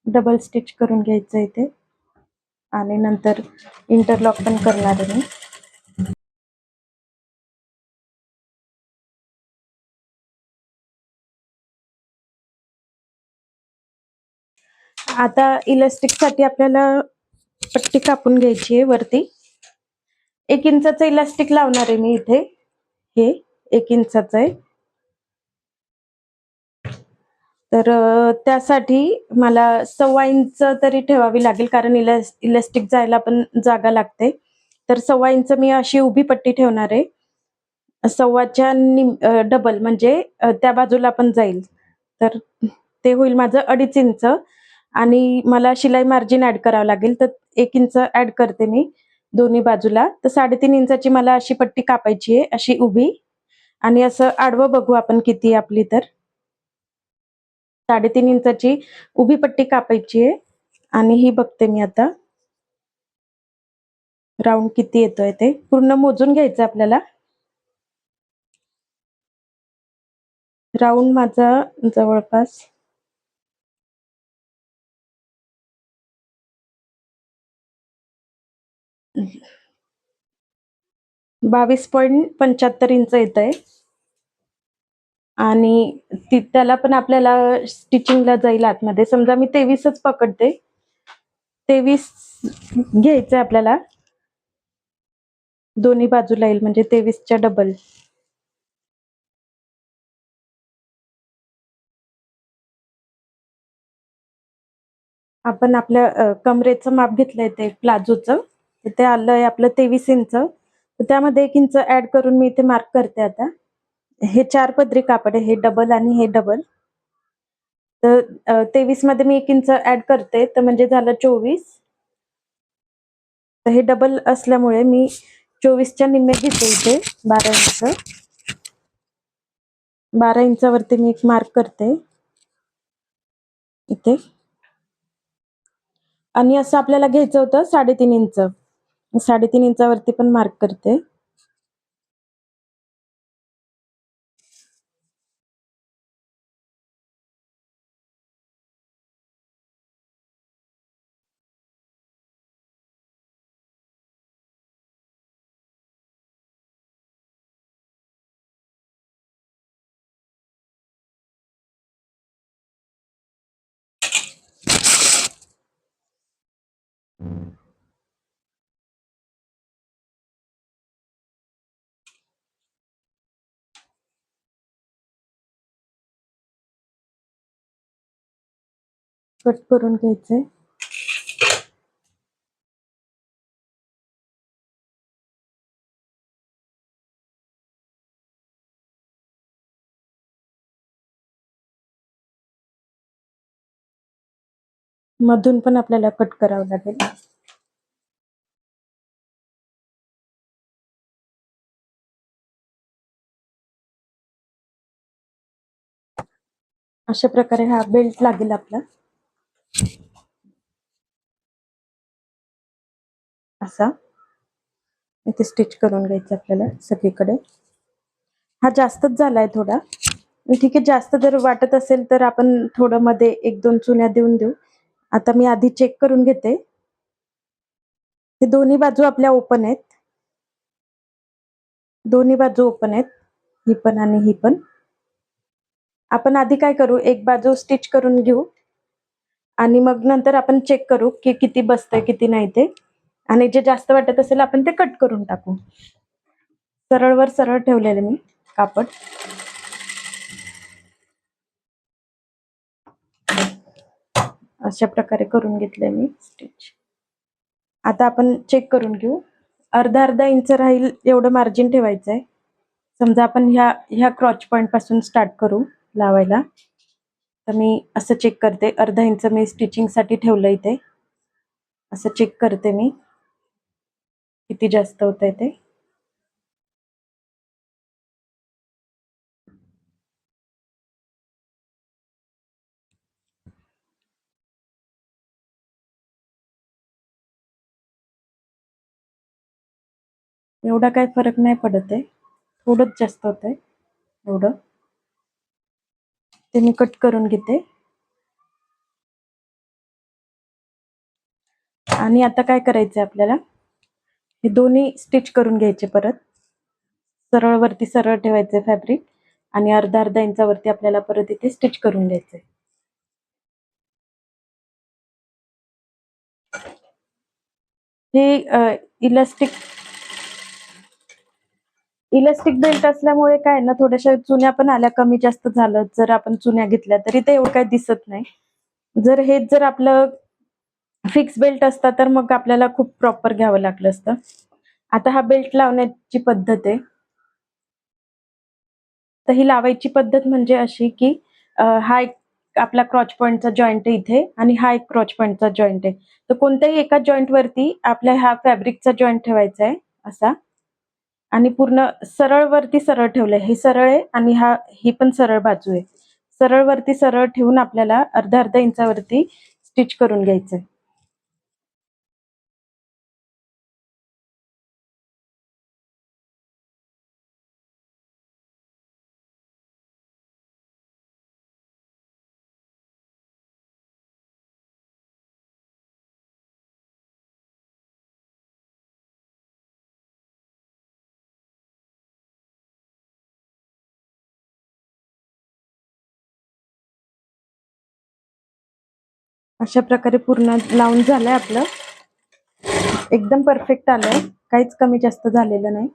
डबल स्टिच करून घ्यायचं इथे आणि नंतर इंटरलॉक पण करणार आहे मी. आता इलास्टिक साठी आपल्याला पट्टी कापून घ्यायची आहे वरती. 1 इंचाचं इलास्टिक लावणार आहे मी इथे. हे 1 इंचाचं आहे. तर त्यासाठी मला 1.25 इंच तरी ठेवावी लागेल, कारण इलास्टिक जायला पण जागा लागते. तर 1.25 इंच मी अशी उभी पट्टी ठेवणार आहे. 1.25च्या डबल, म्हणजे त्या बाजूला पण जाईल. तर ते होईल माझं 2.5 इंच आणि मला शिलाई मार्जिन ॲड करावं लागेल. तर 1 इंच ॲड करते मी दोन्ही बाजूला. तर 3.5 इंचाची मला अशी पट्टी कापायची आहे, अशी उभी, आणि असं आडवं बघू आपण किती आपली तर. 3.5 इंचाची उभी पट्टी कापायची आहे आणि ही बघते मी आता राउंड किती येतोय ते. पूर्ण मोजून घ्यायचं आपल्याला. राउंड माझा जवळपास 22.75 इंच येतंय आणि त्याला पण आपल्याला स्टिचिंगला जाईल आतमध्ये. समजा मी 23च पकडते. 23 घ्यायचंय आपल्याला. दोन्ही बाजूला येईल, म्हणजे 23च्या डबल. आपण आपल्या कमरेचं माप घेतलंय ते प्लाझोचं. ते आलंय आपलं 23 इंच. तर त्यामध्ये 1 इंच ऍड करून मी इथे मार्क करते आता. हे 4 पदरी कापड आहे, हे डबल आणि हे डबल. तर 23 मध्ये मी 1 इंच ऍड करते, तर म्हणजे झालं 24. तर हे डबल असल्यामुळे मी 24च्या निम्मे घेते इथे 12 इंच. 12 इंचावरती मी एक मार्क करते इथे. आणि असं आपल्याला घ्यायचं होतं 3.5 इंच. 3.5 इंचावरती पण मार्क करते. कट करून घ्यायचंय. मधून पण आपल्याला कट करावं लागेल. अशा प्रकारे हा बेल्ट लागेल आपला, असा. इथे स्टिच करून घ्यायचं आपल्याला सगळीकडे. हा जास्तच झालाय थोडा. ठीक आहे, जास्त जर वाटत असेल तर आपण थोडं मध्ये 1-2 चुन्या देऊन देऊ. आता मी आधी चेक करून घेते. हे दोन्ही बाजू आपल्या ओपन आहेत. दोन्ही बाजू ओपन आहेत. ही पण आणि ही पण. आपण आधी काय करू, एक बाजू स्टिच करून घेऊ आणि मग नंतर आपण चेक करू की किती बसतंय किती नाही ते. आणि जे जास्त वाटत असेल आपण ते कट करून टाकू. सरळवर सरळ ठेवलेले मी कापड. अशा प्रकारे करून घेतलंय मी स्टिच. आता आपण चेक करून घेऊ. अर्धा इंच राहील एवढं मार्जिन ठेवायचंय. समजा आपण ह्या क्रॉच पॉइंट पासून स्टार्ट करू लावायला. तर मी असं चेक करते, अर्धा इंच मी स्टिचिंगसाठी ठेवलं इथे. असं चेक करते मी किती जास्त होतंय ते. एवढा काही फरक नाही पडत आहे, थोडंच जास्त होतंय एवढं. ते मी कट करून घेते. आणि आता काय करायचंय आपल्याला, हे दोन्ही स्टिच करून घ्यायचे परत. सरळ वरती सरळ ठेवायचे फॅब्रिक आणि अर्धा इंचावरती आपल्याला परत इथे स्टिच करून घ्यायचंय. हे इलास्टिक बेल्ट असल्यामुळे काय ना, थोड्याशा चुन्या पण आल्या, कमी जास्त झालं जर आपण चुन्या घेतल्या तरी ते एवढं काही दिसत नाही. जर आपलं फिक्स बेल्ट असता तर मग आपल्याला खूप प्रॉपर घ्यावं लागलं असतं. आता हा बेल्ट लावण्याची पद्धत आहे. तर ही लावायची पद्धत म्हणजे अशी की हा एक आपला क्रॉच पॉइंटचा जॉईंट आहे इथे आणि हा एक क्रॉच पॉइंटचा जॉईंट आहे. तर कोणत्याही एका जॉईंट वरती आपल्या हा फॅब्रिकचा जॉईंट ठेवायचा आहे असा. आणि पूर्ण सरळ वरती सरळ ठेवलंय. हे सरळ आहे आणि ही पण सरळ बाजू आहे. सरळ वरती सरळ ठेवून आपल्याला अर्धा इंचावरती स्टिच करून घ्यायचंय. अशा प्रकारे पूर्ण लावून झालंय आपलं. एकदम परफेक्ट आलंय, काहीच कमी जास्त झालेलं नाही.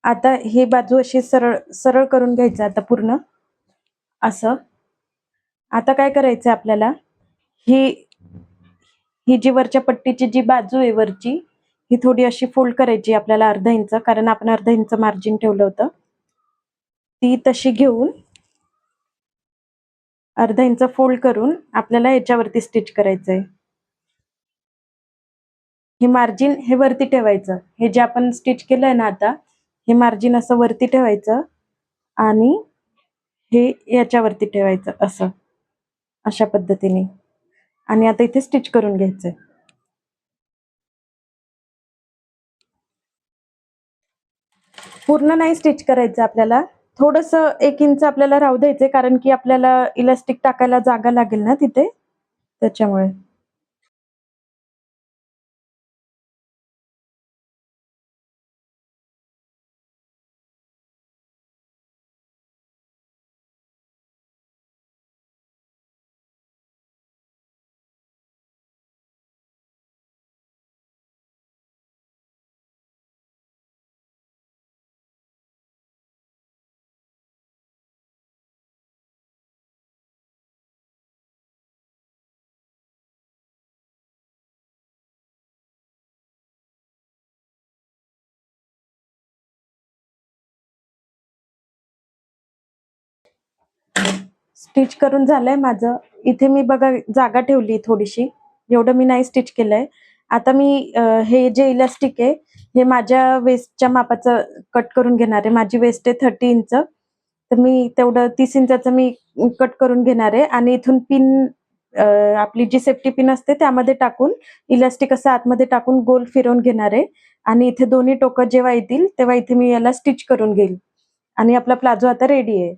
आता ही बाजू अशी सरळ सरळ करून घ्यायचं आता पूर्ण असं. आता काय करायचं आपल्याला, ही ही जी वरच्या पट्टीची जी बाजू आहे वरची, ही थोडी अशी फोल्ड करायची आपल्याला अर्धा इंच, कारण आपण अर्धा इंच मार्जिन ठेवलं होतं. ती तशी घेऊन अर्धा इंच फोल्ड करून आपल्याला याच्यावरती स्टिच करायचंय. हे मार्जिन हे वरती ठेवायचं. हे जे आपण स्टिच केलंय ना आता, हे मार्जिन असं वरती ठेवायचं आणि हे याच्यावरती ठेवायचं असं, अशा पद्धतीने. आणि आता इथे स्टिच करून घ्यायचंय. पूर्ण नाही स्टिच करायचं आपल्याला, थोडंसं 1 इंच आपल्याला राहू द्यायचंय, कारण की आपल्याला इलास्टिक टाकायला जागा लागेल ना तिथे, त्याच्यामुळे. स्टिच करून झालंय माझं. इथे मी बघा जागा ठेवली थोडीशी, एवढं मी नाही स्टिच केलंय. आता मी हे जे इलास्टिक आहे हे माझ्या वेस्टच्या मापाचं कट करून घेणार आहे. माझी वेस्ट आहे 30 इंच, तर मी तेवढं 30 इंचाचं मी कट करून घेणार आहे आणि इथून पिन, आपली जी सेफ्टी पिन असते त्यामध्ये टाकून, इलास्टिक असं आतमध्ये टाकून गोल फिरवून घेणार आहे. आणि इथे दोन्ही टोकं जेव्हा येतील तेव्हा इथे मी याला स्टिच करून घेईल. आणि आपला प्लाझो आता रेडी आहे.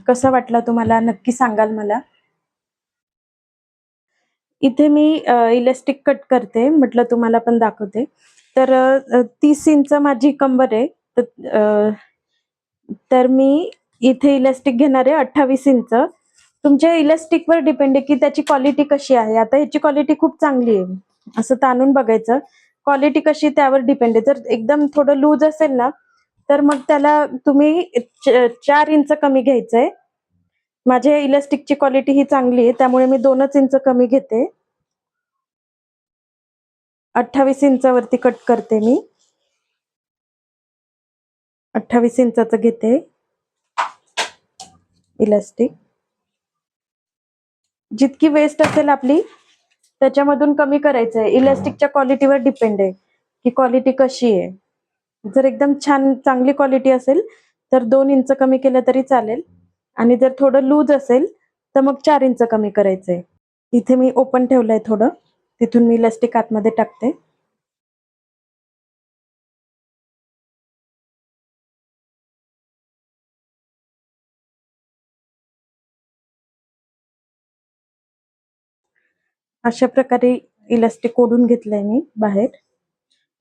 कसा वाटला तुम्हाला नक्की सांगाल मला. इथे मी इलास्टिक कट करते, म्हटलं तुम्हाला पण दाखवते. तर 30 इंच माझी कंबर आहे. तर मी इथे इलास्टिक घेणार आहे 28 इंच. तुमच्या इलास्टिकवर डिपेंड आहे की त्याची क्वालिटी कशी आहे. आता ह्याची क्वालिटी खूप चांगली आहे. असं ताणून बघायचं. क्वालिटी कशी त्यावर डिपेंड आहे. जर एकदम थोडं लूज असेल ना, तर मग त्याला तुम्ही 4 इंच कमी घ्यायचंय. माझ्या इलास्टिकची क्वालिटी ही चांगली आहे, त्यामुळे मी 2च इंच कमी घेते. 28 इंचावरती कट करते मी. 28 इंचाचं घेते इलास्टिक. जितकी वेस्ट असेल आपली त्याच्यामधून कमी करायचं आहे. इलास्टिकच्या क्वालिटीवर डिपेंड आहे की क्वालिटी कशी आहे. जर एकदम छान चांगली क्वालिटी असेल तर 2 इंच कमी केलं तरी चालेल, आणि जर थोडं लूज असेल तर मग 4 इंच कमी करायचंय. इथे मी ओपन ठेवलंय थोडं, तिथून मी इलास्टिक आतमध्ये टाकते. अशा प्रकारे इलास्टिक ओढून घेतलंय मी बाहेर.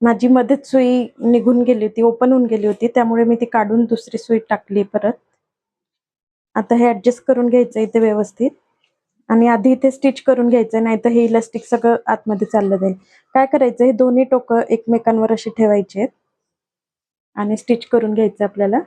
माझी मध्येच सुई निघून गेली होती, ओपन होऊन गेली होती, त्यामुळे मी ती काढून दुसरी सुई टाकली परत. आता हे ऍडजस्ट करून घ्यायचं इथे व्यवस्थित, आणि आधी इथे स्टिच करून घ्यायचं, नाही तर हे इलास्टिक सगळं आतमध्ये चाललं जाईल. काय करायचं, हे दोन्ही टोकं एकमेकांवर अशी ठेवायची आहेत आणि स्टिच करून घ्यायचं आपल्याला.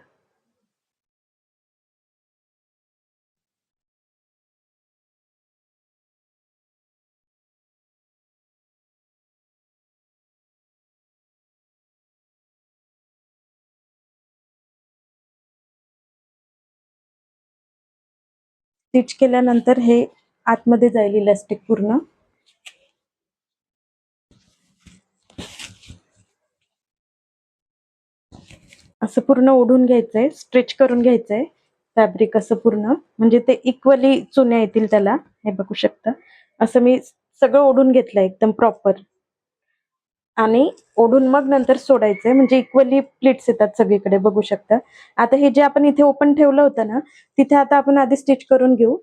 स्टिच केल्यानंतर हे आतमध्ये जाईल इलास्टिक पूर्ण. असं पूर्ण ओढून घ्यायचंय, स्ट्रेच करून घ्यायचंय फॅब्रिक असं पूर्ण, म्हणजे ते इक्वली चुन्या येतील त्याला. हे बघू शकता, असं मी सगळं ओढून घेतलंय एकदम प्रॉपर, आणि ओढून मग नंतर सोडायचंय, म्हणजे इक्वली प्लीट्स येतात सगळीकडे. बघू शकता. आता हे जे आपण इथे ओपन ठेवलं होतं ना, तिथे आता आपण आधी स्टिच करून घेऊ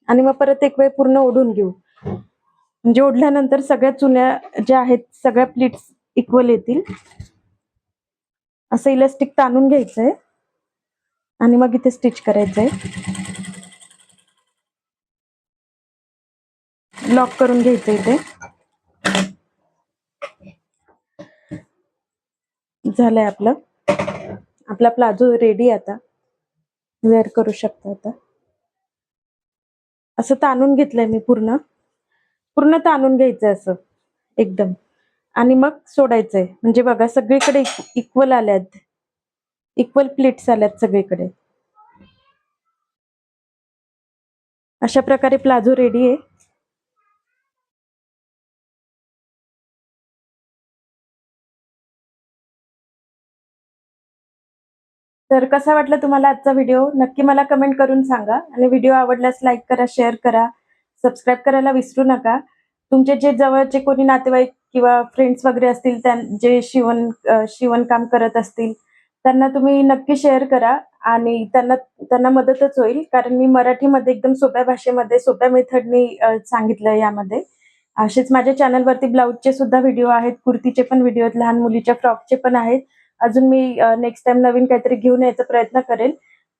आणि मग परत एक वेळ पूर्ण ओढून घेऊ. म्हणजे ओढल्यानंतर सगळ्या चुन्या ज्या आहेत सगळ्या प्लीट्स इक्वल येतील. असं इलास्टिक ताणून घ्यायचंय आणि मग इथे स्टिच करायचंय. लॉक करून घ्यायचं इथे. झालंय आपला प्लाझो रेडी. आता वेअर करू शकता. आता असं ताणून घेतलंय मी, पूर्ण पूर्ण ताणून घ्यायचं असं एकदम, आणि मग सोडायचंय. म्हणजे बघा सगळीकडे इक्वल आल्यात, इक्वल प्लेट्स आल्यात सगळीकडे. अशा प्रकारे प्लाझो रेडी आहे. तर कसा वाटला तुम्हाला आजचा व्हिडिओ, नक्की मला कमेंट करून सांगा. आणि व्हिडिओ आवडल्यास लाईक करा, शेअर करा, सबस्क्राईब करायला विसरू नका. तुमचे जे जवळचे कोणी नातेवाईक किंवा फ्रेंड्स वगैरे असतील, जे शिवणकाम करत असतील, त्यांना तुम्ही नक्की शेअर करा, आणि त्यांना मदतच होईल. कारण मी मराठीमध्ये एकदम सोप्या भाषेमध्ये सोप्या मेथडनी सांगितलं यामध्ये. असेच माझ्या चॅनलवरती ब्लाऊजचे सुद्धा व्हिडिओ आहेत, कुर्तीचे पण व्हिडिओ आहेत, लहान मुलीच्या फ्रॉकचे पण आहेत. अजून मी नेक्स्ट टाइम नवीन काहीतरी घेऊन यायचा प्रयत्न करेल.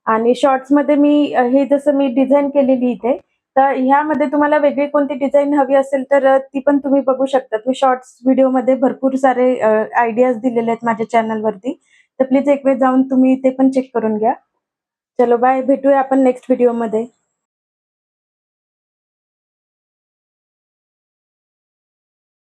आणि शॉर्ट्समध्ये मी हे जसं मी डिझाईन केलेली इथे, तर ह्यामध्ये तुम्हाला वेगळी कोणती डिझाईन हवी असेल तर ती पण तुम्ही बघू शकता. मी शॉर्ट्स व्हिडिओमध्ये भरपूर सारे आयडियाज दिलेले आहेत माझ्या चॅनलवरती, तर प्लीज एक वेळ जाऊन तुम्ही ते पण चेक करून घ्या. चलो बाय, भेटूया आपण नेक्स्ट व्हिडिओमध्ये.